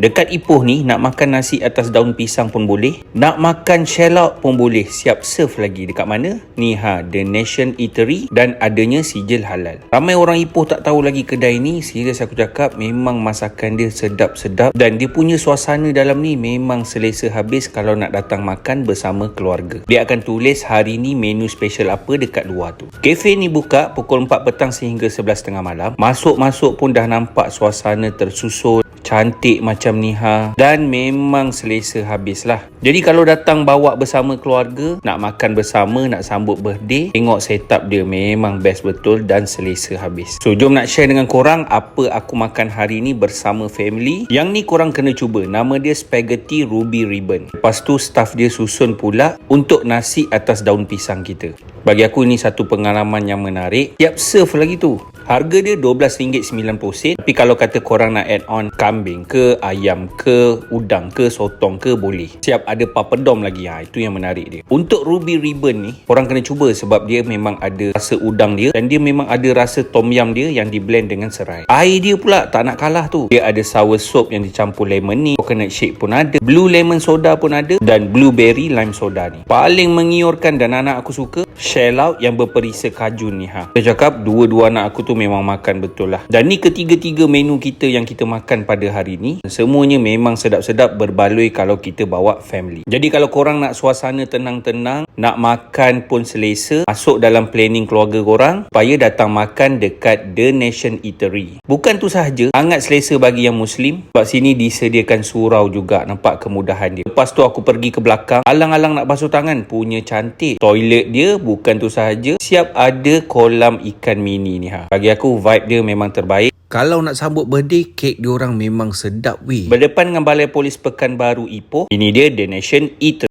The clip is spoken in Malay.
Dekat Ipoh ni, nak makan nasi atas daun pisang pun boleh, nak makan shell out pun boleh. Siap serve lagi. Dekat mana? Ni The Nation Eatery, dan adanya sijil halal. Ramai orang Ipoh tak tahu lagi kedai ni. Serius aku cakap, memang masakan dia sedap-sedap, dan dia punya suasana dalam ni memang selesa habis kalau nak datang makan bersama keluarga. Dia akan tulis hari ni menu special apa dekat luar tu. Kafe ni buka pukul 4 petang sehingga 11.30 malam. Masuk-masuk pun dah nampak suasana tersusun, cantik macam ni dan memang selesa habis lah. Jadi kalau datang bawa bersama keluarga, nak makan bersama, nak sambut birthday, tengok setup dia memang best betul dan selesa habis. So jom nak share dengan korang apa aku makan hari ni bersama family. Yang ni korang kena cuba. Nama dia Spaghetti Ruby Ribbon. Lepas tu staff dia susun pula untuk nasi atas daun pisang kita. Bagi aku ni satu pengalaman yang menarik. Siap serve lagi tu. Harga dia RM12.90. Tapi kalau kata korang nak add on kambing ke, ayam ke, udang ke, sotong ke, boleh. Siap ada papadom lagi. Itu yang menarik dia. Untuk Ruby Ribbon ni, korang kena cuba sebab dia memang ada rasa udang dia dan dia memang ada rasa tom yum dia yang di blend dengan serai. Air dia pula tak nak kalah tu. Dia ada sour soup yang dicampur lemon ni, coconut shake pun ada, blue lemon soda pun ada, dan blueberry lime soda ni. Paling mengiurkan dan anak aku suka shell out yang berperisa kajun ni. Saya cakap dua-dua anak aku tu memang makan betul lah. Dan ni ketiga-tiga menu kita yang kita makan pada hari ni, semuanya memang sedap-sedap berbaloi kalau kita bawa family. Jadi kalau korang nak suasana tenang-tenang, nak makan pun selesa, masuk dalam planning keluarga korang supaya datang makan dekat The Nation Eatery. Bukan tu sahaja, sangat selesa bagi yang Muslim sebab sini disediakan surau juga. Nampak kemudahan dia. Lepas tu aku pergi ke belakang, alang-alang nak basuh tangan, punya cantik. Toilet dia bukan tu sahaja, siap ada kolam ikan mini ni. Bagi aku vibe dia memang terbaik. Kalau nak sambut birthday, kek diorang memang sedap weh. Berdepan dengan Balai Polis Pekanbaru Ipoh. Ini dia The Nation Eatery.